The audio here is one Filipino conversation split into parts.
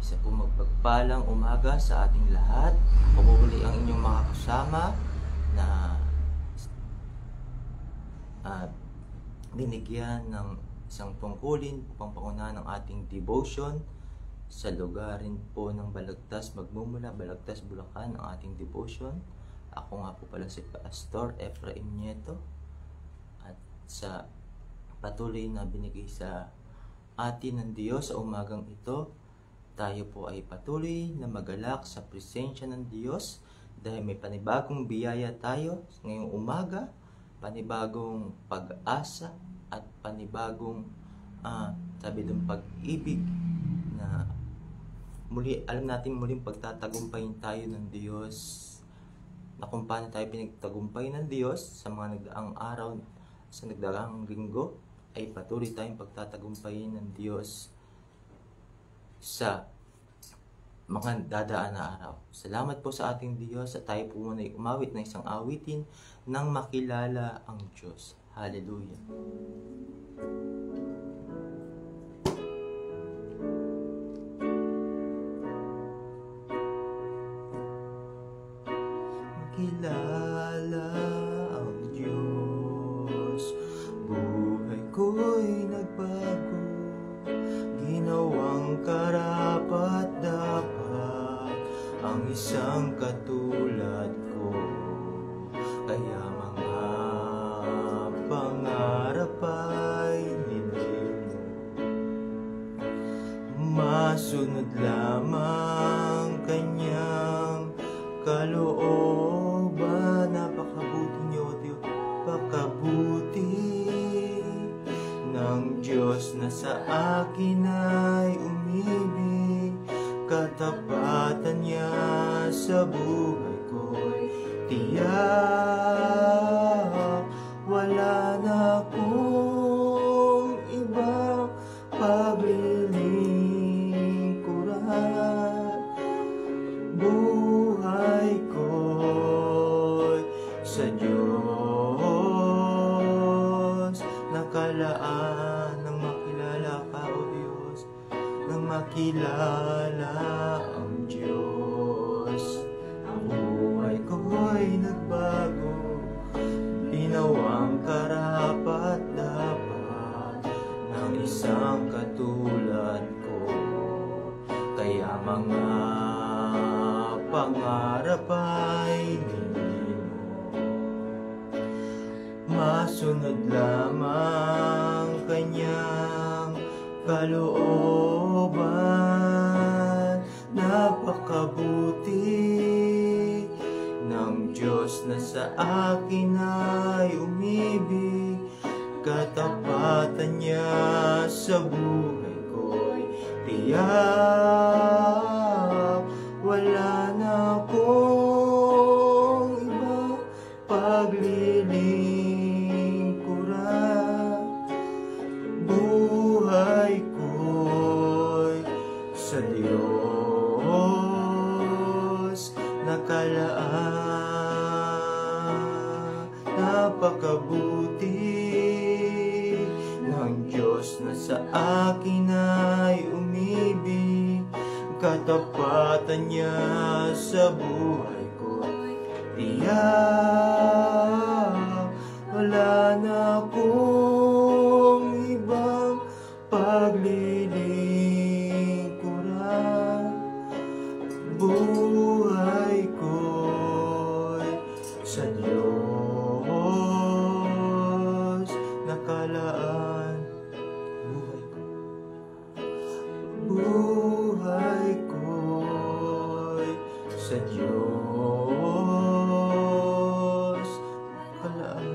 Isa po magpagpalang umaga sa ating lahat. Ako po muli ang inyong mga kasama na binigyan ng isang tungkulin upang pangunahan ng ating devotion sa lugar rin po ng Balagtas, magmumula Balagtas, Bulacan ang ating devotion. Ako nga po pala si Pastor Efraim Nieto, at sa patuloy na binigay sa atin ng Diyos sa umagang ito, tayo po ay patuloy na magalak sa presensya ng Diyos dahil may panibagong biyaya tayo ngayong umaga, panibagong pag-asa at panibagong sabi ng pag-ibig na muli, alam natin muling pagtatagumpayin tayo ng Diyos, na kung paano tayo pinagtagumpay ng Diyos sa mga nagdaang araw, sa nagdaang linggo, ay patuloy tayong pagtatagumpayin ng Diyos sa mga dadaan na araw. Salamat po sa ating Diyos at tayo po muna ay umawit ng isang awitin nang makilala ang Diyos. Hallelujah. Makilala ang Diyos, buhay ko'y nagbago, ginawang karapat-dapat ang isang katulad ko. Kaya mga pangarap ay hindi mo, masunod lamang kanyang kalooban. Napakabuti niyo, Diyos, pakabuti ng Diyos na sa akin ay umibig. Katapatan niya sa buhay ko'y tiyak. Wala na akong ibang paglilingkuran. Buhay ko'y sa Diyos nakalaan. Nang makilala ka, O Diyos, nang makilala ang Diyos, ang buhay ko'y nagbago, ginawang karapat-dapat ng isang katulad ko. Kaya mga pangarap ay hindi mo, masunod lamang kanyang kalooban. Napakabuti ng Diyos na sa akin ay umibig. Katapatan niya sa buhay ko'y tiyak. Wala na akong ibang paglilingkuran. Buhay ko'y sa Diyos nakalaan. Napakabuti ng Diyos na sa akin ay umibig. Katapatan niya sa buhay ko tiyak. Wala na akong ibang paglilingkuran. Buhay ko'y sa Diyos nakalaan. Buhay ko'y sa Diyos nakalaan.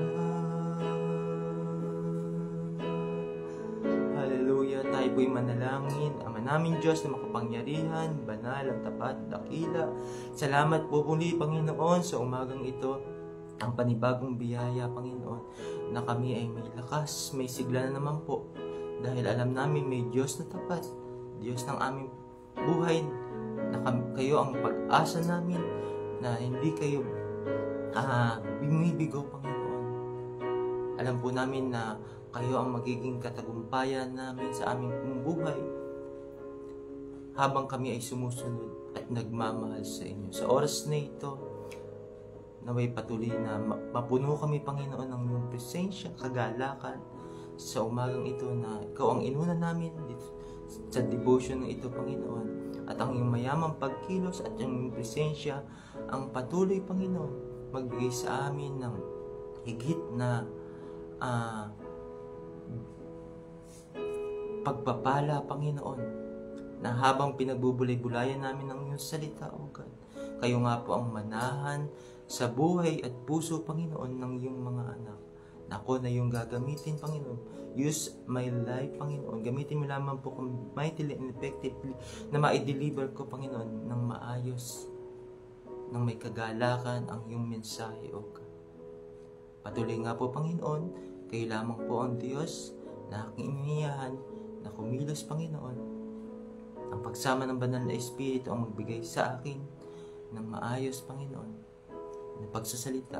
Hallelujah. Tayo po'y manalangin. Ama namin Diyos na makapangyarihan, banal, ang tapat, dakila. Salamat po muli, Panginoon, sa umagang ito, ang panibagong biyaya, Panginoon, na kami ay may lakas, may sigla na naman po. Dahil alam namin may Diyos na tapat, Diyos ng aming buhay, na kayo ang pag-asa namin, na hindi kayo bimibigo, Panginoon. Alam po namin na kayo ang magiging katagumpayan namin sa aming buhay. habang kami ay sumusunod at nagmamahal sa inyo. Sa oras na ito, naway patuloy na mapuno kami, Panginoon, ng iyong presensya, kagalakan sa umagang ito na ikaw ang inuna namin dito sa devotion na ito, Panginoon. At ang iyong mayamang pagkilos at ang iyong presensya ang patuloy, Panginoon, magbigay sa amin ng higit na pagpapala, Panginoon, na habang pinagbubulay-bulayan namin ng iyong salita, O God, kayo nga po ang manahan sa buhay at puso, Panginoon, ng iyong mga anak. Ako na yung gagamitin, Panginoon. Use my life, Panginoon. Gamitin mo lamang po kung mightily and effectively na ma-deliver ko, Panginoon, ng maayos, ng may kagalakan ang iyong mensahe, O God. Patuloy nga po, Panginoon, kayo lamang po ang Diyos na aking iniyahan na kumilos, Panginoon. Ang pagsama ng banal na Espiritu ang magbigay sa akin ng maayos, Panginoon, na pagsasalita.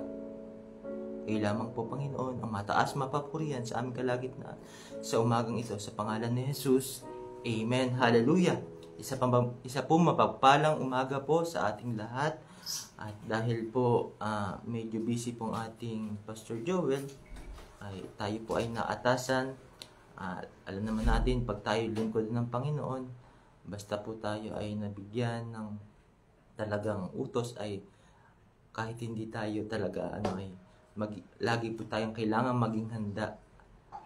Kayo lamang po, Panginoon, ang mataas mapapurihan sa aming kalagitnaan sa umagang ito. Sa pangalan ni Jesus, Amen. Hallelujah. Isa po mapagpalang umaga po sa ating lahat. At dahil po medyo busy pong ating Pastor Joel, ay tayo po ay naatasan. Alam naman natin, pag tayo lingkod ng Panginoon, basta po tayo ay nabigyan ng talagang utos, ay kahit hindi tayo talaga lagi po tayong kailangan maging handa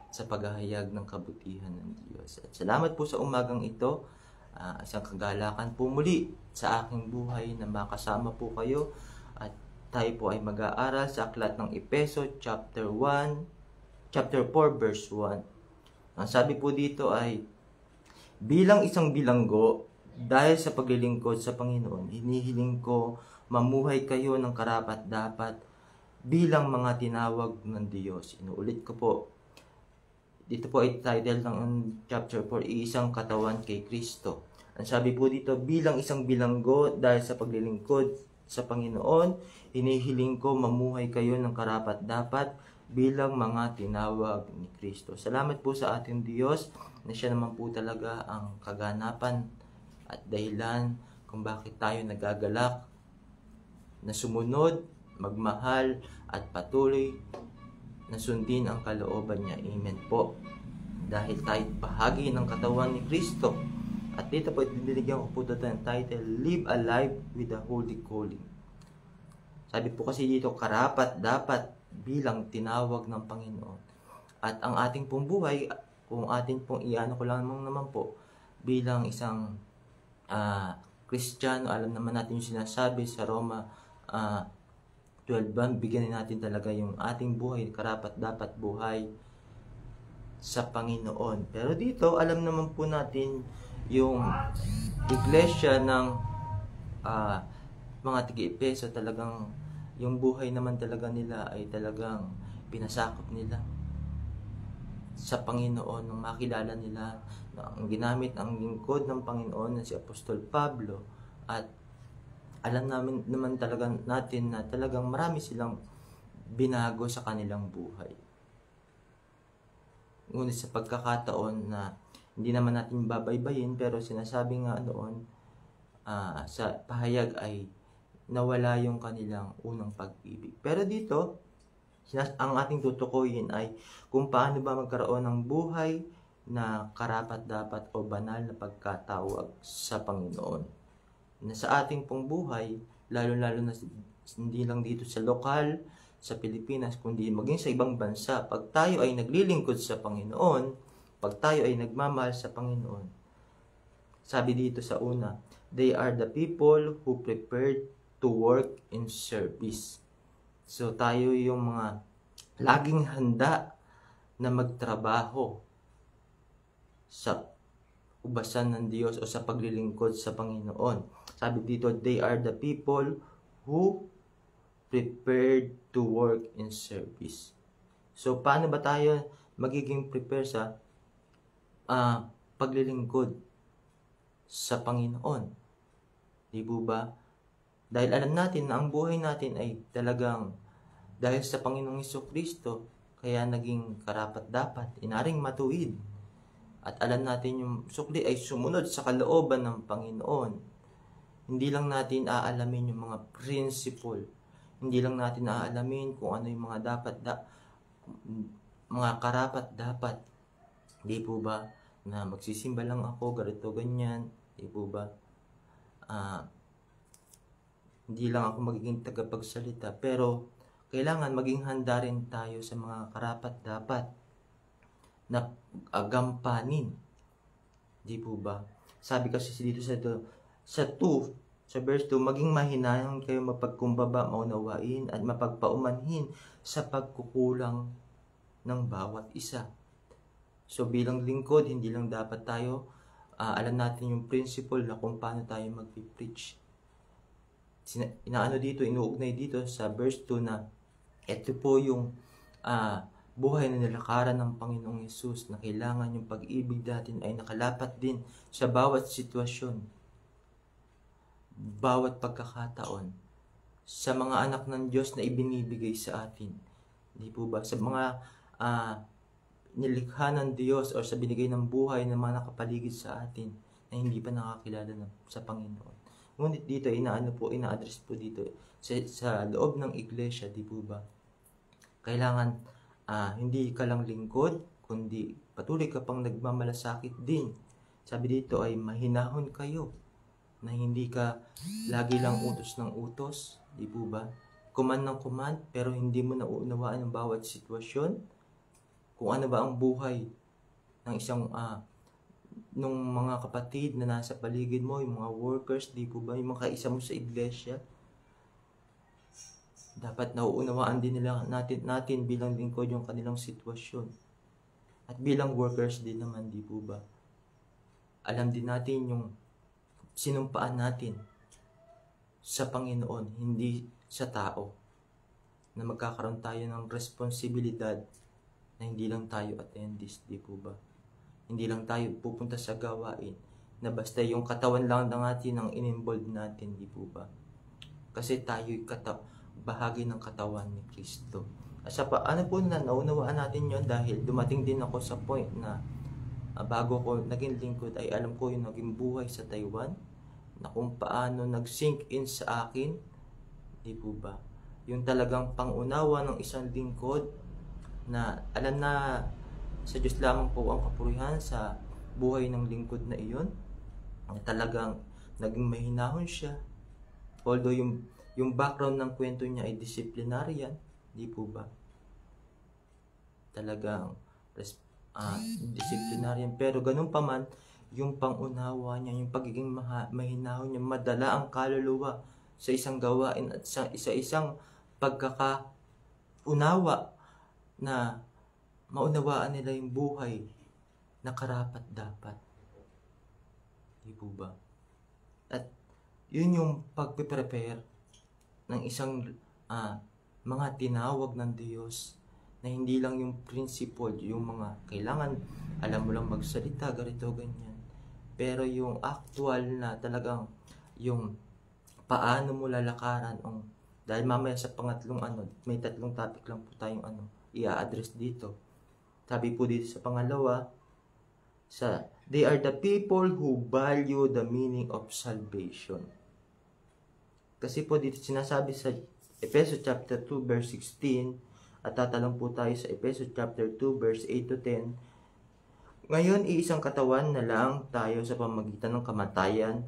sa paghahayag ng kabutihan ng Diyos. At salamat po sa umagang ito. Isang kagalakan po muli sa aking buhay na makasama po kayo. At tayo po ay mag-aaral sa aklat ng Efeso chapter 4 verse 1. Ang sabi po dito ay, bilang isang bilanggo, dahil sa paglilingkod sa Panginoon, hinihiling ko mamuhay kayo ng karapat-dapat bilang mga tinawag ng Diyos. Inuulit ko po. Dito po ay title ng chapter 4, Iisang Katawan kay Kristo. Ang sabi po dito, bilang isang bilanggo, dahil sa paglilingkod sa Panginoon, hinihiling ko mamuhay kayo ng karapat-dapat bilang mga tinawag ni Kristo. Salamat po sa ating Diyos na siya naman po talaga ang kaganapan at dahilan kung bakit tayo nagagalak na sumunod, magmahal at patuloy na sundin ang kalooban niya. Amen po. Dahil tayo bahagi ng katawan ni Kristo. At dito po, binigyan ko po ito ng title, Live Alive with the Holy Calling. Sabi po kasi dito, karapat dapat bilang tinawag ng Panginoon. At ang ating pong buhay, kung atin pong iano ko lang naman po, bilang isang Kristiyano, alam naman natin yung sinasabi sa Roma 12, bigyan natin talaga yung ating buhay, karapat dapat buhay sa Panginoon. Pero dito, alam naman po natin yung iglesia ng mga Tig-Efeso, talagang yung buhay naman talaga nila ay talagang pinasakop nila sa Panginoon nung makilala nila na ang ginamit ang lingkod ng Panginoon na si Apostol Pablo. At alam naman talaga natin na talagang marami silang binago sa kanilang buhay. Ngunit sa pagkakataon na hindi naman natin babaybayin, pero sinasabi nga noon sa pahayag ay nawala yung kanilang unang pag-ibig. Pero dito, ang ating tutukuyin ay kung paano ba magkaroon ng buhay na karapat-dapat o banal na pagkatawag sa Panginoon. Na sa ating pong buhay, lalo-lalo na hindi lang dito sa lokal, sa Pilipinas, kundi maging sa ibang bansa, pag tayo ay naglilingkod sa Panginoon, pag tayo ay nagmamahal sa Panginoon, sabi dito sa una, they are the people who prepared to work in service. So tayo yung mga laging handa na magtrabaho sa ubasan ng Diyos o sa paglilingkod sa Panginoon. Sabi dito, they are the people who prepared to work in service. So paano ba tayo magiging prepare sa paglilingkod sa Panginoon? Di ba? Dahil alam natin na ang buhay natin ay talagang dahil sa Panginoong Hesus Kristo, kaya naging karapat-dapat, inaring matuwid. At alam natin yung sukli ay sumunod sa kalooban ng Panginoon. Hindi lang natin aalamin yung mga principle. Hindi lang natin aalamin kung ano yung mga mga karapat dapat. Di po ba? Na magsisimba lang ako, ganito, ganyan. Di po ba? Hindi lang ako magiging tagapagsalita. Pero kailangan maging handa rin tayo sa mga karapat dapat na gampanin. Di po ba? Sabi kasi dito sa verse 2, maging mahinayan kayo, mapagkumbaba, maunawain at mapagpaumanhin sa pagkukulang ng bawat isa. So bilang lingkod, hindi lang dapat tayo alam natin yung principle na kung paano tayo mag-preach. Inuugnay dito sa verse 2 na ito po yung buhay na nilakaran ng Panginoong Yesus, na kailangan yung pag-ibig natin ay nakalapat din sa bawat sitwasyon, bawat pagkakataon, sa mga anak ng Diyos na ibinibigay sa atin. Di po ba? Sa mga nilikha ng Diyos o sa binigay ng buhay ng mga nakapaligid sa atin na hindi pa nakakilala sa Panginoon. Ngunit dito, ina-address po dito sa loob ng iglesia, di po ba? Kailangan hindi ka lang lingkod, kundi patuloy ka pang nagmamalasakit din. Sabi dito ay mahinahon kayo, na hindi ka lagi lang utos ng utos, di po ba? Command ng command, pero hindi mo nauunawaan ang bawat sitwasyon. Kung ano ba ang buhay ng isang nung mga kapatid na nasa paligid mo, yung mga workers, di po ba? Yung mga kaisa mo sa iglesia. Dapat nauunawaan din natin bilang lingkod yung kanilang sitwasyon. At bilang workers din naman, di po ba? Alam din natin yung sinumpaan natin sa Panginoon, hindi sa tao. Na magkakaroon tayo ng responsibilidad na hindi lang tayo attendees, di po ba? Hindi lang tayo pupunta sa gawain na basta yung katawan lang natin ang in-involve natin, di po ba? Kasi tayo'y bahagi ng katawan ni Kristo. At naunawaan natin yon dahil dumating din ako sa point na bago ko naging lingkod ay alam ko yung naging buhay sa Taiwan, na kung paano nag-sink in sa akin, di po ba? Yung talagang pangunawa ng isang lingkod na alam na sa Diyos lamang po ang kapurihan sa buhay ng lingkod na iyon, na talagang naging mahinahon siya. Although yung background ng kwento niya ay disciplinarian, di po ba? Talagang disciplinarian, pero ganun pa man, yung pangunawa niya, yung pagiging mahinahon niya, madala ang kaluluwa sa isang gawain at sa isang pagkakaunawa na maunawaan nila yung buhay na karapat dapat. Di po ba? At yun yung pagpe-prepare ng isang mga tinawag ng Diyos, na hindi lang yung principle, yung mga kailangan alam mo lang magsalita, ganito, ganyan. Pero yung actual na talagang yung paano mo lalakaran dahil mamaya sa pangatlong may 3 topic lang po tayong i-address dito. Sabi po dito sa pangalawa, they are the people who value the meaning of salvation. Kasi po dito sinasabi sa Efeso chapter 2 verse 16, at tatalong po tayo sa Efeso chapter 2 verse 8 to 10. Ngayon, iisang katawan na lang tayo sa pamamagitan ng kamatayan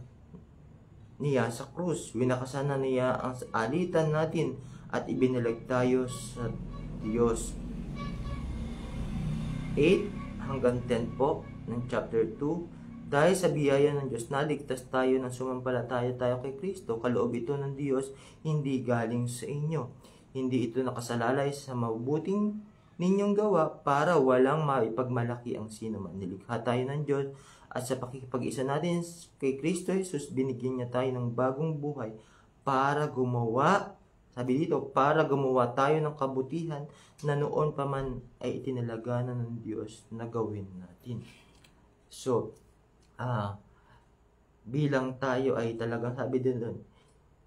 niya sa krus. Winakasan na niya ang alitan natin at ibinalag tayo sa Diyos. 8 hanggang 10 po ng chapter 2. Dahil sa biyaya ng Diyos, naligtas tayo ng sumampalataya tayo kay Kristo. Kaloob ito ng Diyos, hindi galing sa inyo. Hindi ito nakasalalay sa mabuting ninyong gawa para walang maipagmalaki ang sino man. Nilikha tayo ng Diyos at sa pakikipag-isa natin kay Kristo Jesus, binigyan niya tayo ng bagong buhay para gumawa, sabi dito, para gumawa tayo ng kabutihan na noon pa man ay itinalaga na ng Diyos na gawin natin. So, bilang tayo ay talagang sabi din doon,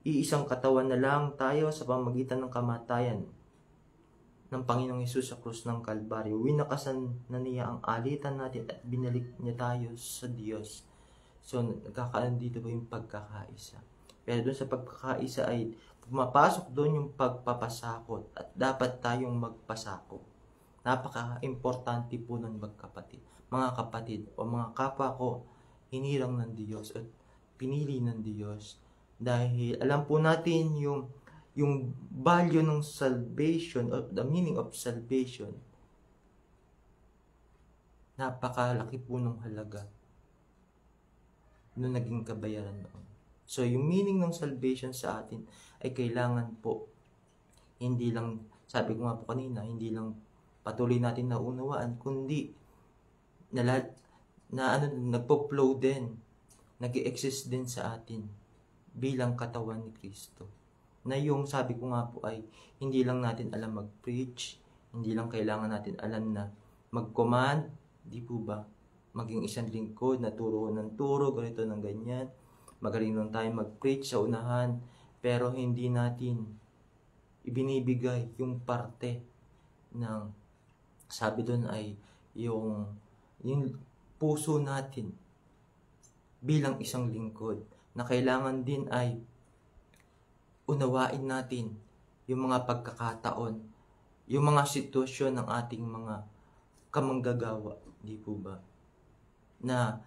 iisang katawan na lang tayo sa pamamagitan ng kamatayan ng Panginoong Hesus sa krus ng Kalbaryo. Winakasan na niya ang alitan natin at binalik niya tayo sa Diyos. So, nagkakaroon dito po yung pagkakaisa. Pero doon sa pagkakaisa ay pumapasok doon yung pagpapasakot at dapat tayong magpasakot. Napaka-importante po ng magkapatid. Mga kapatid o mga kapwa ko, hinirang ng Diyos at pinili ng Diyos. Dahil alam po natin yung value ng salvation or the meaning of salvation. Napakalaki po ng halaga nung naging kabayaran noon. So, yung meaning ng salvation sa atin ay kailangan po, hindi lang, sabi ko nga po kanina, hindi lang patuloy natin naunawaan, kundi nagpo-flow din, nag-i-exist din sa atin bilang katawan ni Kristo. Na yung sabi ko nga po ay hindi lang natin alam mag-preach, hindi lang kailangan natin alam na mag-command, di po ba? Maging isang lingkod na turo ng turo, ganito ng ganyan. Magaling lang tayo mag-preach sa unahan, pero hindi natin ibinibigay yung parte ng, sabi doon ay yung puso natin bilang isang lingkod na kailangan din ay unawain natin yung mga pagkakataon, yung mga sitwasyon ng ating mga kamanggagawa, di po ba? Na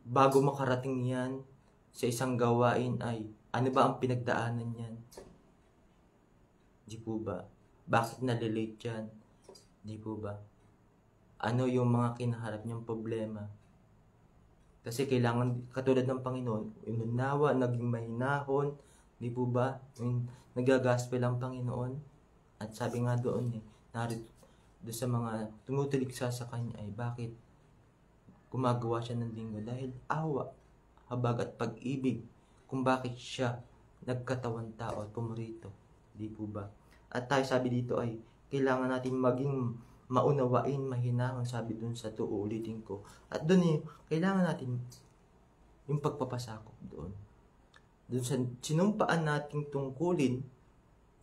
bago makarating yan sa isang gawain ay ano ba ang pinagdaanan yan? Di po ba? Bakit nalilate yan? Di po ba? Ano yung mga kinaharap niyang problema? Kasi kailangan, katulad ng Panginoon, inunawa, naging mahinahon, di po ba? Nagagaspel ang Panginoon. At sabi nga doon narito doon sa mga tumutuligsa sa Kanya ay bakit gumagawa siya ng linggo? Dahil awa, habag at pag-ibig kung bakit siya nagkatawan tao at pumurito. Di po ba? At tayo sabi dito ay kailangan natin maging maunawain, mahinahon, sabi dun sa uulitin ko. At dun kailangan natin yung pagpapasakop doon. Doon sa sinumpaan nating tungkulin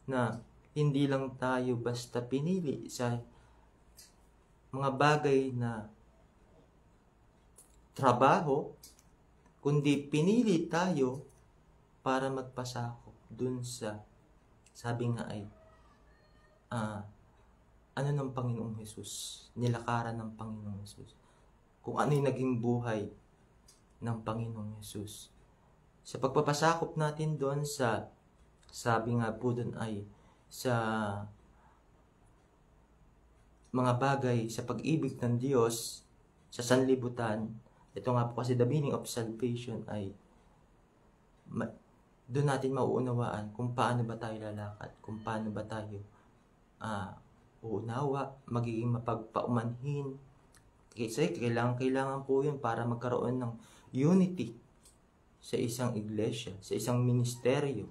na hindi lang tayo basta pinili sa mga bagay na trabaho, kundi pinili tayo para magpasakop doon sa, sabi nga ay, ano ng Panginoong Hesus, nilakaran ng Panginoong Hesus, kung ano yung naging buhay ng Panginoong Hesus. Sa pagpapasakop natin doon sa, sabi nga po doon ay, sa mga bagay, sa pag-ibig ng Diyos, sa sanlibutan, ito nga po kasi the meaning of salvation ay, doon natin mauunawaan kung paano ba tayo lalakad, kung paano ba tayo uunawa, magiging mapagpaumanhin. Kasi kailangan po yun para magkaroon ng unity sa isang iglesia, sa isang ministeryo.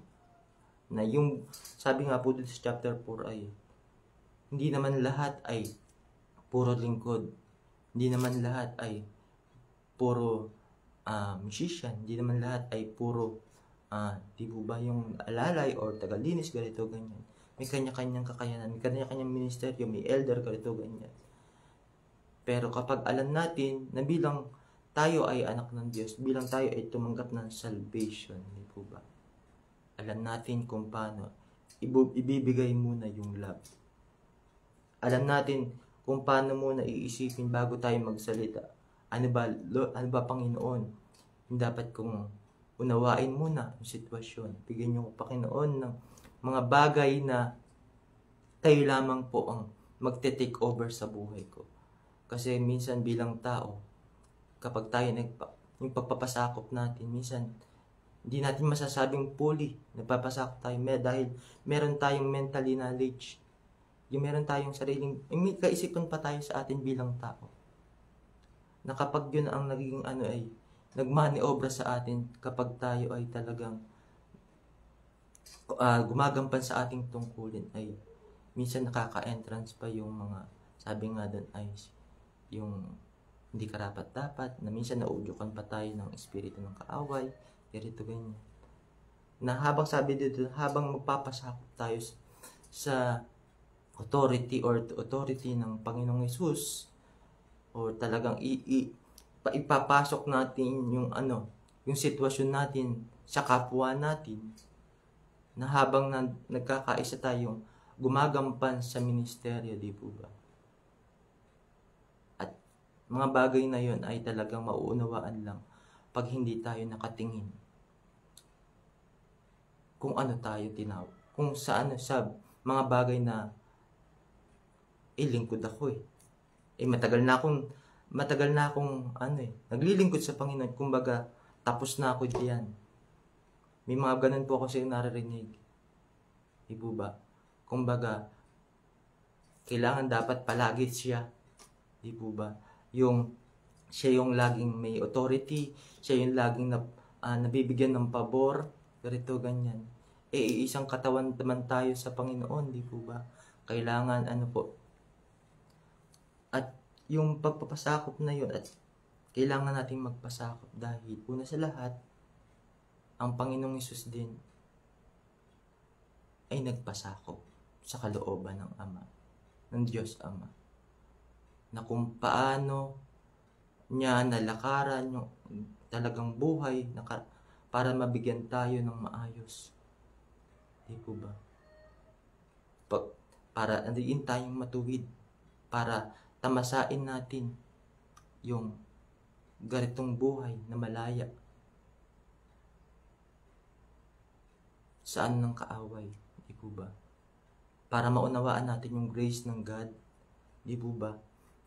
Na yung, sabi nga po dito sa chapter 4 ay, hindi naman lahat ay puro lingkod. Hindi naman lahat ay puro musician. Hindi naman lahat ay puro, di po ba yung alalay or tagalinis, ganito, ganyan. May kanya-kanyang kakayanan, may kanya-kanyang ministeryo, may elder, ganito, ganyan. Pero kapag alam natin na bilang tayo ay anak ng Diyos, bilang tayo ay tumanggap ng salvation, di po ba? Alam natin kung paano ibibigay muna yung love. Alam natin kung paano muna iisipin bago tayo magsalita. Ano ba Panginoon? Yung dapat kong unawain muna yung sitwasyon. Bigyan niyo ko Panginoon ng mga bagay na tayo lamang po ang magte-take over sa buhay ko. Kasi minsan bilang tao, kapag tayo yung pagpapasakop natin, minsan hindi natin masasabing fully nagpapasakop tayo dahil meron tayong mentally knowledge. Yung meron tayong sariling, may kaisipan pa tayo sa atin bilang tao. Na kapag yun ang naging ay nagmaniobra sa atin kapag tayo ay talagang gumagampan sa ating tungkulin ay minsan nakaka-entrance pa yung mga, sabi nga doon ay yung hindi karapat-dapat, na minsan naudyukan pa tayo ng espiritu ng kaaway, ganito ganyan. Na habang sabi dito, habang magpapasakop tayo sa authority ng Panginoong Hesus, o talagang ipapasok natin yung yung sitwasyon natin sa kapwa natin, na habang nagkakaisa tayong gumagampan sa ministeryo, di po ba? At mga bagay na yon ay talagang mauunawaan lang pag hindi tayo nakatingin kung ano tayo tinawag, kung sa mga bagay na lingkod ako matagal na akong naglilingkod sa Panginoon, kumbaga tapos na ako diyan. May mga ganun po ako sa naririnig, di po ba? Kumbaga kailangan dapat palagi siya, di po ba? Siya yung laging may authority, siya yung laging nabibigyan ng pabor, ganito, ganyan. Isang katawan naman tayo sa Panginoon, di po ba? Kailangan at yung pagpapasakop na yun, at kailangan nating magpasakop dahil una sa lahat, ang Panginoong Hesus din ay nagpasakop sa kalooban ng Ama, ng Diyos Ama, na kung paano niya nalakaran yung talagang buhay para mabigyan tayo ng maayos. Di po ba? Para andiin tayong matuwid, para tamasain natin yung ganitong buhay na malaya saan ng kaaway, di po ba? Para maunawaan natin yung grace ng God, di po ba?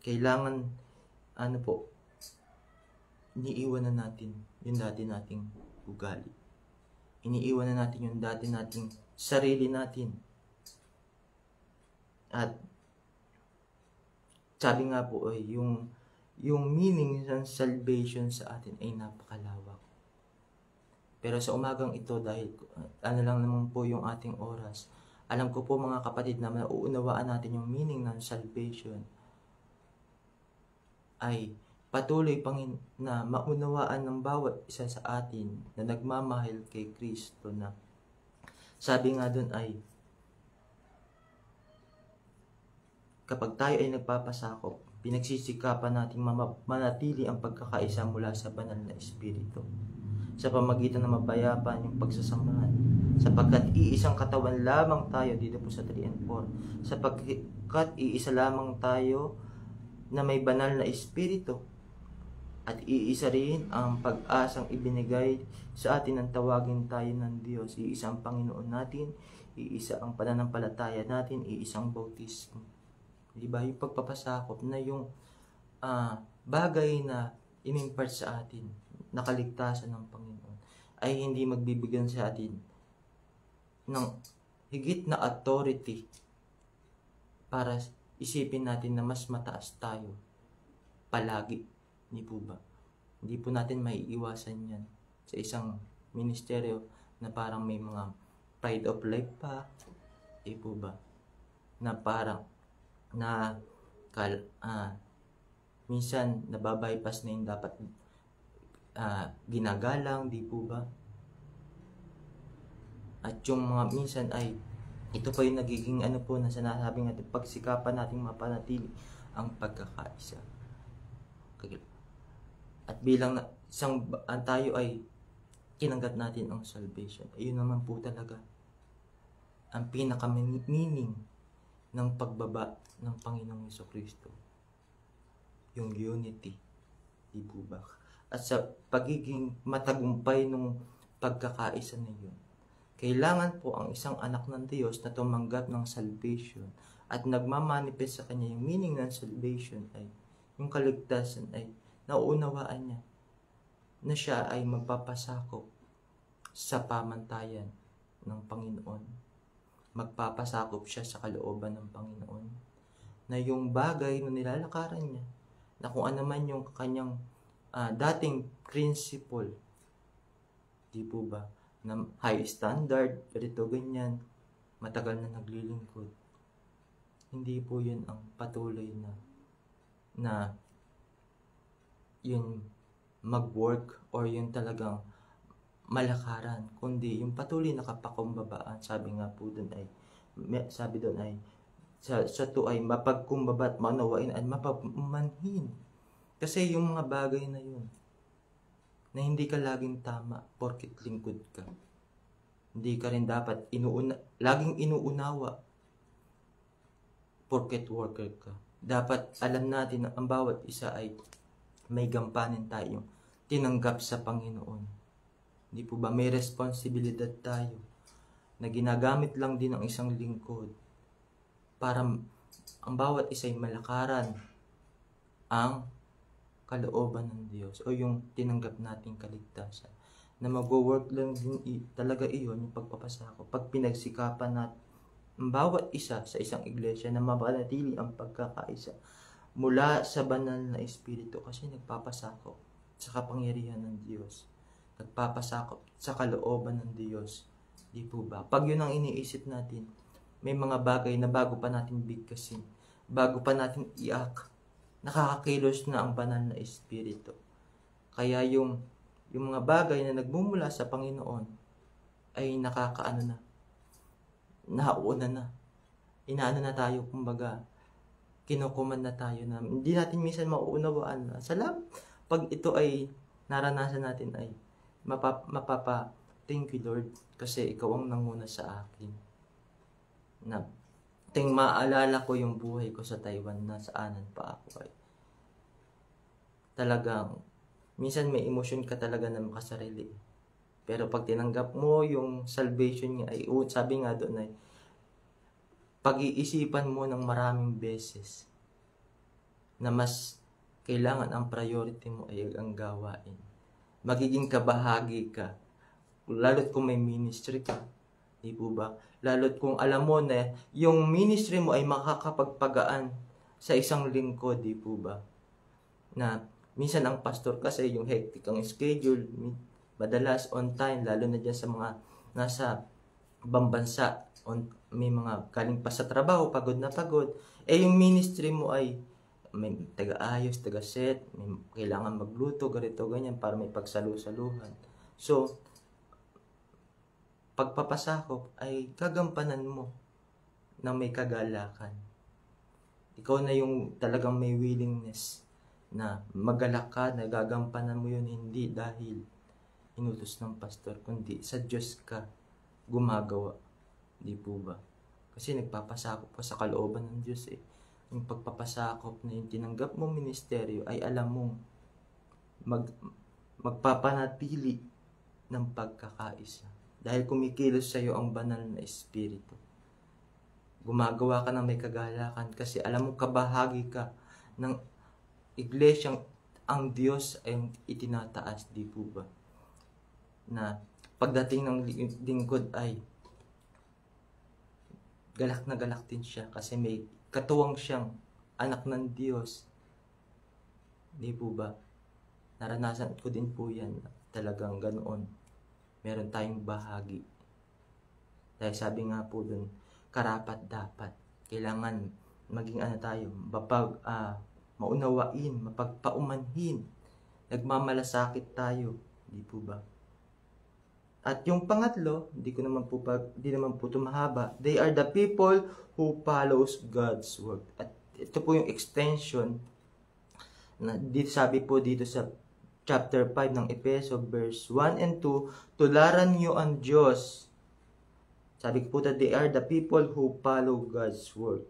Kailangan iniiwan na natin yung dati nating ugali. Iniiwan na natin yung dati nating sarili natin. At sabi nga po yung meaning ng salvation sa atin ay napakalawak. Pero sa umagang ito, dahil lang naman po yung ating oras, alam ko po mga kapatid na mauunawaan natin yung meaning ng salvation, ay patuloy na maunawaan ng bawat isa sa atin na nagmamahal kay Kristo, na sabi nga doon ay kapag tayo ay nagpapasakop, pinagsisikapan nating manatili ang pagkakaisa mula sa banal na Espiritu, sa pamagitan ng mapayapa yung pagsasamahan, sapagkat iisang katawan lamang tayo, dito po sa 3 and 4, sapagkat iisa lamang tayo na may banal na Espiritu, at iisa rin ang pag-asang ibinigay sa atin ng tawagin tayo ng Diyos. Iisa ang Panginoon natin, iisa ang pananampalataya natin, iisang bautismo. Diba? Yung pagpapasakop na yung bagay na inimpart sa atin, nakaligtasan ng Panginoon, ay hindi magbibigyan sa atin ng higit na authority para isipin natin na mas mataas tayo palagi. Hindi po ba? Hindi po natin maiiwasan yan sa isang ministeryo na parang may mga pride of life pa. Hindi po ba? Na parang minsan nababypass na yung dapat ginagalang, di po ba? At yung mga minsan ay ito pa yung nagiging na sinasabi natin, pagsikapan natin mapanatili ang pagkakaisa. At bilang tayo ay kinanggap natin ang salvation, ayun naman po talaga ang pinaka-meaning ng pagbaba ng Panginoong Jesucristo, yung unity, di po ba? At sa pagiging matagumpay ng pagkakaisa na yun, kailangan po ang isang anak ng Diyos na tumanggap ng salvation at nagmamanifest sa kanya yung meaning ng salvation, ay yung kaligtasan, ay nauunawaan niya na siya ay magpapasakop sa pamantayan ng Panginoon. Magpapasakop siya sa kalooban ng Panginoon, na yung bagay na nilalakaran niya, na kung ano man yung kanyang dating principle, di po ba, na high standard, ganito, ganyan, matagal na naglilingkod, hindi po yun ang patuloy na yun mag-work or yun talagang malakaran, kundi yung patuloy na kapakumbabaan. Sabi doon ay sa to ay mapagkumbaba at maunawain at mapagmanhin. Kasi yung mga bagay na yun, na hindi ka laging tama porket lingkod ka. Hindi ka rin dapat laging inuunawa porket worker ka. Dapat alam natin na ang bawat isa ay may gampanin tayong tinanggap sa Panginoon. Hindi po ba may responsibilidad tayo na ginagamit lang din ng isang lingkod para ang bawat isa ay malakaran ang kalooban ng Diyos o yung tinanggap nating kaligtasan. Na mag-work lang din talaga iyon yung pagpapasakop. Pag pinagsikapan natin ang bawat isa sa isang iglesia na mapanatili ang pagkakaisa mula sa banal na Espiritu kasi nagpapasakop sa kapangyarihan ng Diyos. Nagpapasakop sa kalooban ng Diyos. Di po ba? Pag yun ang iniisip natin, may mga bagay na bago pa natin bigkasin, bago pa natin nakakakilos na ang banal na Espiritu. Kaya yung mga bagay na nagmumula sa Panginoon ay nauna na. Inaano na tayo, kumbaga, kinukuman na tayo na hindi natin minsan mauunawaan na. Pag ito ay naranasan natin ay thank you Lord kasi ikaw ang nanguna sa akin. Na maalala ko yung buhay ko sa Taiwan na saanan pa ako ay talagang minsan may emosyon ka talaga na makasarili. Pero pag tinanggap mo yung salvation niya ay sabi nga doon ay pag-iisipan mo ng maraming beses na mas kailangan ang priority mo ay ang gawain. Magiging kabahagi ka lalo't kung may ministry ka. Di po ba? Lalo't kung alam mo na yung ministry mo ay makakapagpagaan sa isang lingkod, di po ba? Na minsan ang pastor kasi yung hectic ang schedule, madalas on time, lalo na dyan sa mga nasa ibang bansa, may mga galing pa sa trabaho, pagod na pagod. Yung ministry mo ay may taga-ayos, taga-set, may kailangan magluto, ganito, ganyan, para may pagsalu-saluhan. So, pagpapasakop ay gagampanan mo na may kagalakan. Ikaw na yung talagang may willingness na magalak ka, na gagampanan mo yun hindi dahil inutos ng pastor, kundi sa Diyos ka gumagawa. Di po ba? Kasi nagpapasakop ka sa kalooban ng Diyos eh. Yung pagpapasakop na yung tinanggap mong ministeryo ay alam mong magpapanatili ng pagkakaisa. Dahil kumikilos sa iyo ang banal na Espiritu. Gumagawa ka ng may kagalakan kasi alam mo kabahagi ka ng iglesyang ang Diyos ay itinataas, di po ba? Na pagdating ng lingkod ay galak na galak din siya kasi may katuwang siyang anak ng Diyos. Di po ba? Naranasan ko din po yan. Talagang ganoon. Meron tayong bahagi. Dahil sabi nga po dun, karapat dapat. Kailangan maging tayo, maunawain, mapagpaumanhin. Nagmamalasakit tayo. Di po ba? At yung pangatlo, di naman po tumahaba. They are the people who follows God's word. At ito po yung extension na sabi po dito sa chapter 5 ng Efeso, verse 1 and 2, tularan nyo ang Diyos. Sabi po that they are the people who follow God's word.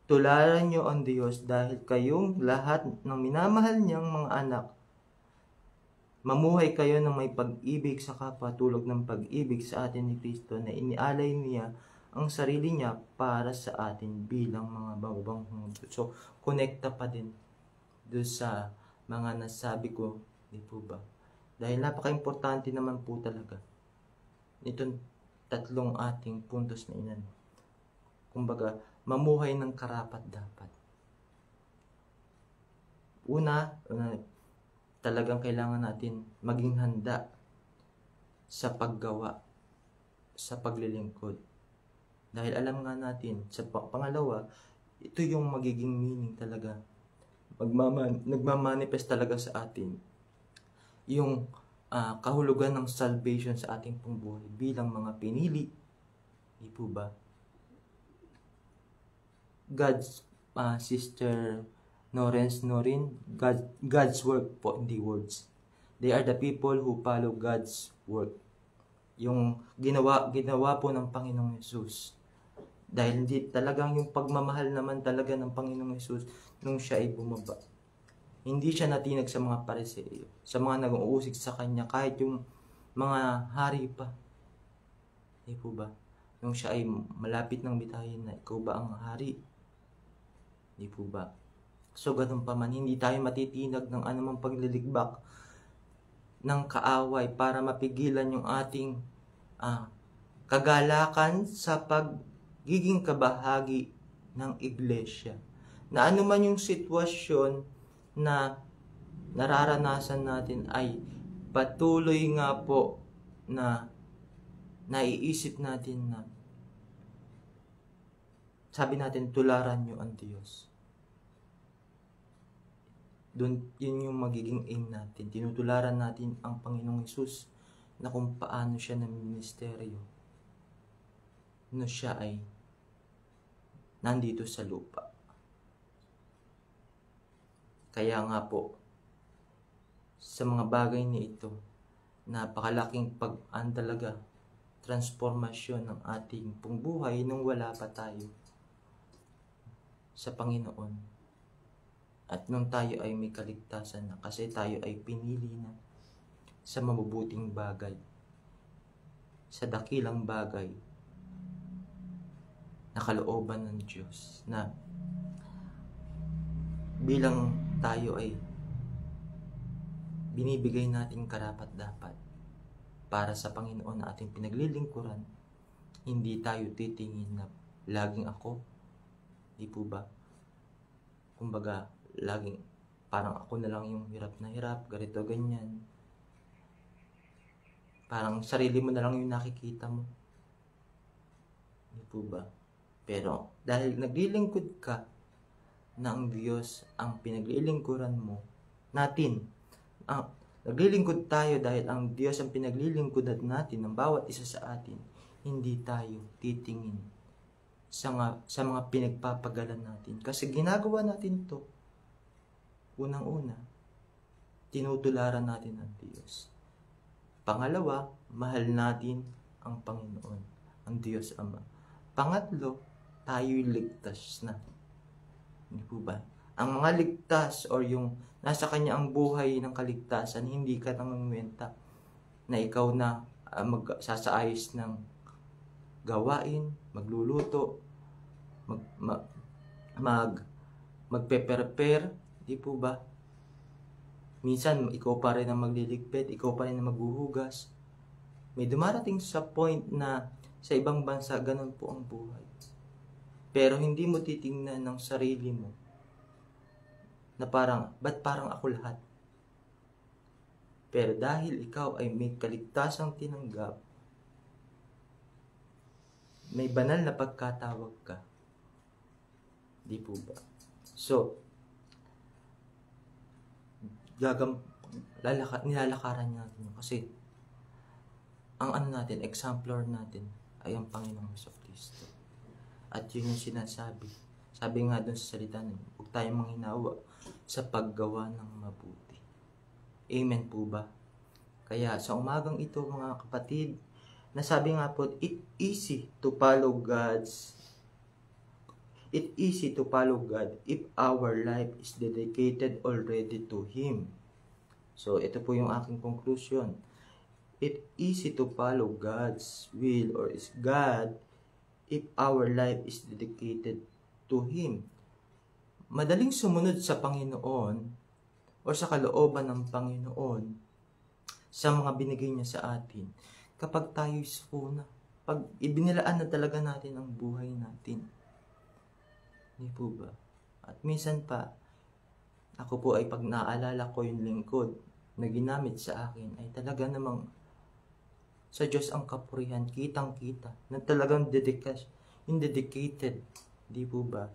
Tularan nyo ang Diyos dahil kayong lahat ng minamahal niyang mga anak, mamuhay kayo ng may pag-ibig sa kapwa tulog ng pag-ibig sa atin ni Kristo na inialay niya ang sarili niya para sa atin bilang mga babang hundo. So, connecta pa din doon sa mga nasabi ko, di po ba? Dahil napaka-importante naman po talaga nitong tatlong ating puntos na inan. Kumbaga, mamuhay ng karapat dapat. Una, talagang kailangan natin maging handa sa paggawa, sa paglilingkod. Dahil alam nga natin, sa pangalawa, ito yung magiging meaning talaga. Nagmamanifest talaga sa atin yung kahulugan ng salvation sa ating pong buhay bilang mga pinili. Di po ba? God's Sister Norin, God's work po, hindi words. They are the people who follow God's work. Yung ginawa po ng Panginoong Hesus. Dahil hindi talagang yung pagmamahal naman talaga ng Panginoong Hesus nung siya ay bumaba. Hindi siya natinag sa mga Pariseo, sa mga nag-uusig sa kanya, kahit yung mga hari pa. Hindi po ba? Nung siya ay malapit ng bitahin na, ikaw ba ang hari? Hindi po ba? So, ganun pa man, hindi tayo matitinag ng anumang pagliligbak ng kaaway para mapigilan yung ating kagalakan sa pagiging kabahagi ng iglesia. Na anuman yung sitwasyon na nararanasan natin ay patuloy nga po na naiisip natin na sabi natin, tularan nyo ang Diyos. Doon, yun yung magiging aim natin. Tinutularan natin ang Panginoong Hesus na kung paano siya ng ministeryo. No siya ay nandito sa lupa. Kaya nga po, sa mga bagay ni ito, napakalaking talaga transformasyon ng ating pong buhay nung wala pa tayo sa Panginoon. At nung tayo ay may kaligtasan na, kasi tayo ay pinili na sa mabubuting bagay, sa dakilang bagay na kalooban ng Diyos, na bilang tayo ay binibigay natin karapat-dapat para sa Panginoon na ating pinaglilingkuran, hindi tayo titingin na laging ako. Di po ba? Kumbaga, laging parang ako na lang yung hirap na hirap, ganito, ganyan. Parang sarili mo na lang yung nakikita mo. Di po ba? Pero, dahil naglilingkod ka na ang Diyos ang pinaglilingkuran mo, naglilingkod tayo dahil ang Diyos ang pinaglilingkudan natin ng bawat isa sa atin, hindi tayo titingin sa mga pinagpapagalan natin. Kasi ginagawa natin to, unang-una, tinutularan natin ang Diyos. Pangalawa, mahal natin ang Panginoon, ang Diyos Ama. Pangatlo, tayo'y ligtas na. Hindi po ba? Ang mga ligtas or yung nasa kanya ang buhay ng kaligtasan, hindi ka nangungwenta na ikaw na magsasaayos ng gawain, magluluto, magpe-prepare, di po ba? Minsan, ikaw pa rin ang magliligpit, ikaw pa rin ang maghuhugas. May dumarating sa point na sa ibang bansa, ganun po ang buhay. Pero hindi mo titingnan ng sarili mo na ba't parang ako lahat? Pero dahil ikaw ay may kaligtasang tinanggap, may banal na pagkatawag ka. Di po ba? So, nilalakaran natin yun. Kasi, ang exemplar natin ay ang Panginoong Jesucristo. At yun yung sinasabi. Sabi nga doon sa salita natin, huwag tayong manghinawa sa paggawa ng mabuti. Amen po ba? Kaya sa umagang ito, mga kapatid, nasabi nga po, it's easy to follow God if our life is dedicated already to Him. So, ito po yung aking conclusion. It's easy to follow God's will or is God if our life is dedicated to Him. Madaling sumunod sa Panginoon o sa kalooban ng Panginoon sa mga binigay niya sa atin kapag tayo'y suna, pag ibinilaan na talaga natin ang buhay natin. Hindi po ba? At minsan pa, ako po ay pag naaalala ko yung lingkod na ginamit sa akin, ay talaga namang sa Diyos ang kapurihan, kitang-kita, na talagang dedicated. Di po ba?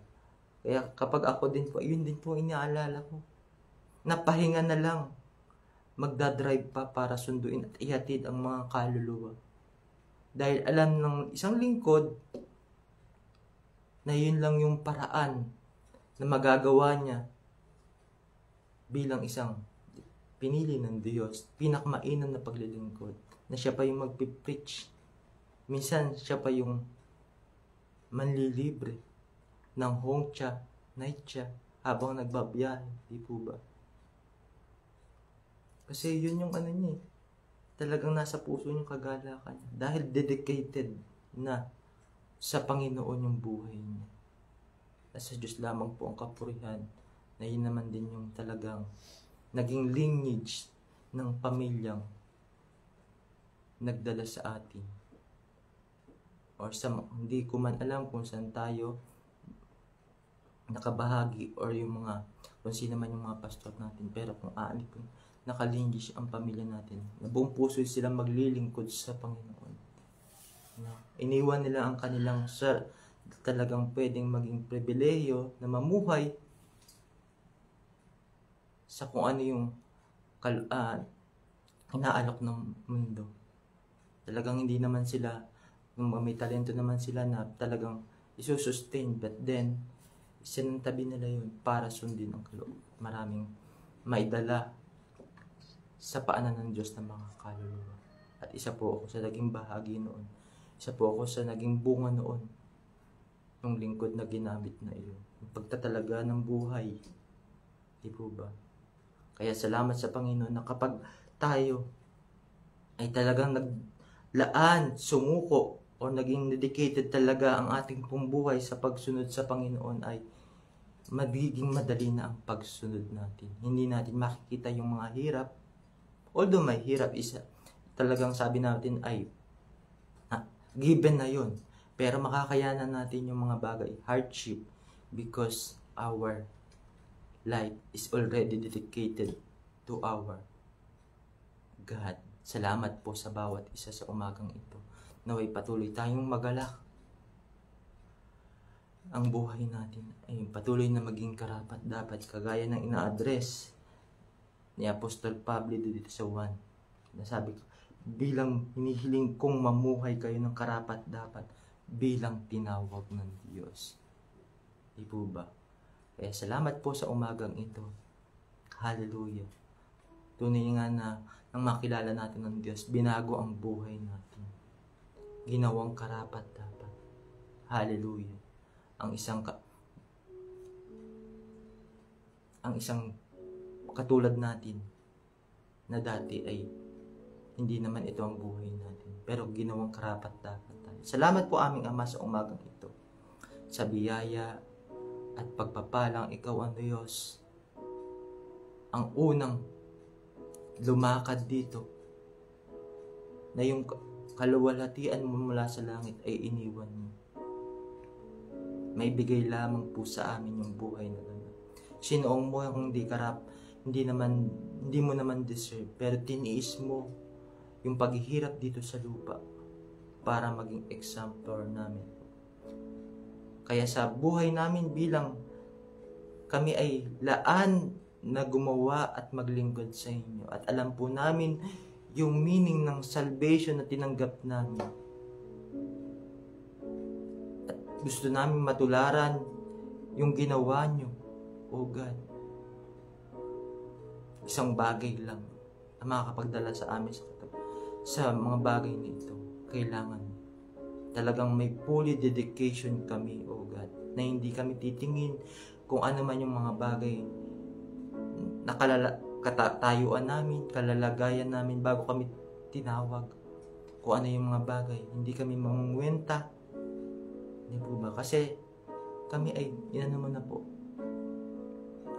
Kaya kapag ako din po, yun din po inaalala ko. Napahinga na lang, magdadrive pa para sunduin at ihatid ang mga kaluluwa. Dahil alam ng isang lingkod na yun lang yung paraan na magagawa niya bilang isang pinili ng Diyos, pinakamainam na paglilingkod, na siya pa yung magpipreach. Minsan, siya pa yung manlilibre ng hongcha, naitcha, habang nagbabiyahe, di po ba? Kasi yun yung ano niya, talagang nasa puso yung kagalakan niya. Dahil dedicated na sa Panginoon yung buhay niya. Nasa Diyos lamang po ang kapurihan, na yun naman din yung talagang naging lineage ng pamilyang nagdala sa atin. Or hindi ko man alam kung saan tayo nakabahagi or yung mga, kung sino man yung mga pastor natin. Pero kung aani po, nakalineage ang pamilya natin. Na buong puso silang maglilingkod sa Panginoon. Iniwan nila ang kanilang talagang pwedeng maging pribileyo na mamuhay sa kung ano yung inaalok ng mundo. Talagang hindi naman sila, may talento naman sila na talagang isusustain, but then sinantabi nila yun para sundin ang kaloob. Maraming maidala sa paanan ng Diyos ng mga kaluluwa. At isa po ako sa naging bahagi noon. Isa po ako sa naging bunga noon ng lingkod na ginamit na iyon. Yung pagtatalaga ng buhay. Di po ba? Kaya salamat sa Panginoon na kapag tayo ay talagang naglaan, sumuko, o naging dedicated talaga ang ating pong buhay sa pagsunod sa Panginoon, ay magiging madali na ang pagsunod natin. Hindi natin makikita yung mga hirap. Although may hirap, talagang sabi natin ay given na yun. Pero makakayanan natin yung mga bagay, hardship, because our life is already dedicated to our God. Salamat po sa bawat isa sa umagang ito. Naway patuloy tayong magalak. Ang buhay natin ay patuloy na maging karapat dapat, kagaya ng ina-address ni Apostol Pablo dito sa 1. Nasabi ko, bilang hinihiling kong mamuhay kayo ng karapat dapat bilang tinawag ng Diyos. Di po ba? Kaya salamat po sa umagang ito. Hallelujah. Tunay nga na nang makilala natin ng Diyos, binago ang buhay natin. Ginawang karapat dapat. Hallelujah. Ang isang katulad natin na dati ay hindi naman ito ang buhay natin, pero ginawang karapat dapat tayo. Salamat po aming Ama sa umagang ito. Sa biyaya at pagpapalang ikaw ang Diyos, ang unang lumakad dito, na yung kaluwalhatian mo mula sa langit ay iniwan mo. May bigay lamang po sa amin yung buhay na gano'n. Sinoong mo kung hindi mo naman deserve, pero tiniis mo yung paghihirap dito sa lupa para maging example namin. Kaya sa buhay namin bilang kami ay laan na gumawa at maglingkod sa inyo. At alam po namin yung meaning ng salvation na tinanggap namin. At gusto namin matularan yung ginawa nyo, O God. Isang bagay lang ang makakapagdala sa amin sa mga bagay na ito. Kailangan talagang may fully dedication kami, O God, na hindi kami titingin kung ano man yung mga bagay na katatayuan namin, kalalagayan namin bago kami tinawag. Kung ano yung mga bagay, hindi kami mangungwenta. Hindi po ba? Kasi kami ay naman na po.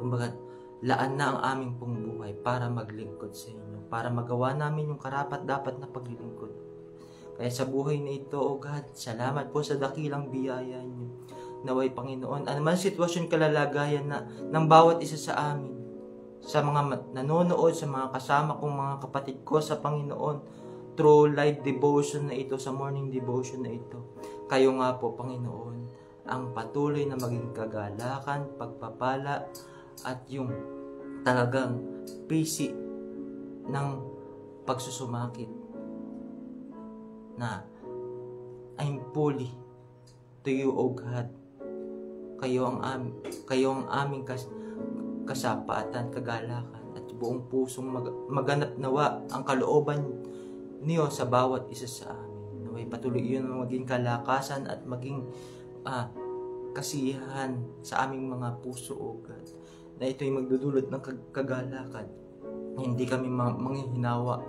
Kumbaga, laan na ang aming pong buhay para maglingkod sa inyo, para magawa namin yung karapat dapat na paglilingkod. Kaya sa buhay na ito, O God, salamat po sa dakilang biyaya niyo. Naway Panginoon, anuman sitwasyon, kalalagayan na ng bawat isa sa amin, sa mga nanonood, sa mga kasama kong mga kapatid ko sa Panginoon, through live devotion na ito, sa morning devotion na ito, kayo nga po, Panginoon, ang patuloy na maging kagalakan, pagpapala, at yung talagang pisi ng pagsusumakit na I'm fully to you, O God, kayo ang aming kasapatan, kagalakan, at buong pusong maganap nawa ang kalooban niyo sa bawat isa sa amin. Naway patuloy yun na maging kalakasan at maging kasiyahan sa aming mga puso, O God, na ito'y magdudulot ng kagalakan. Hindi kami manghihinawa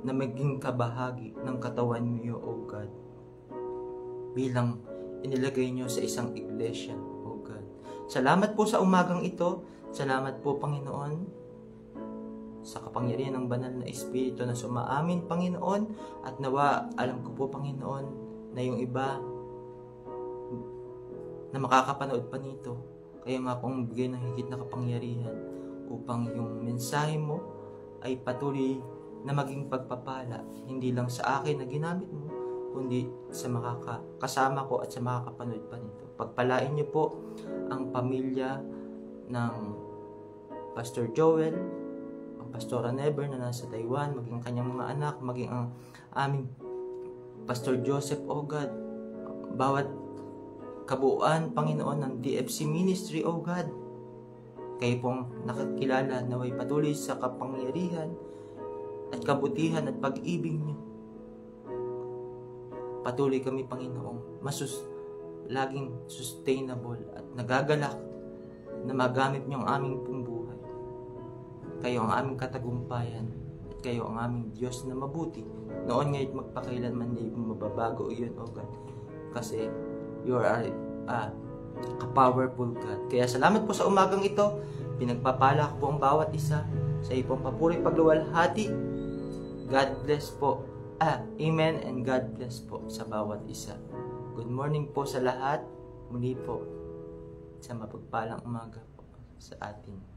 na maging kabahagi ng katawan niyo, O God, bilang inilagay niyo sa isang iglesia, O God. Salamat po sa umagang ito. Salamat po, Panginoon, sa kapangyarihan ng banal na Espiritu na sumaamin, Panginoon, at nawa, alam ko po, Panginoon, na yung iba na makakapanood pa nito, kaya nga pong bigay ng higit na kapangyarihan upang yung mensahe mo ay patuloy na maging pagpapala, hindi lang sa akin na ginamit mo, kundi sa kasama ko at sa makakapanood pa nito. Pagpalain niyo po ang pamilya ng Pastor Joel, ang Pastora Never na nasa Taiwan, maging kanyang mga anak, maging ang aming Pastor Joseph, O God, bawat kabuuan, Panginoon, ng DFC Ministry, O God. Kayo pong nakakilala, naway patuloy sa kapangyarihan at kabutihan at pag-ibig niyo. Patuloy kami, Panginoon, laging sustainable at nagagalak na magamit niyo ang aming pong buhay. Kayo ang aming katagumpayan at kayo ang aming Diyos na mabuti. Noon ngayon magpakailanman hindi mababago iyon, O God. Kasi you are a powerful God. Kaya salamat po sa umagang ito. Pinagpapala ko po ang bawat isa sa ipong papuri pagluwalhati. God bless po. Amen and God bless po sa bawat isa. Good morning po sa lahat. Muli po sa mapagpalang umaga po sa atin.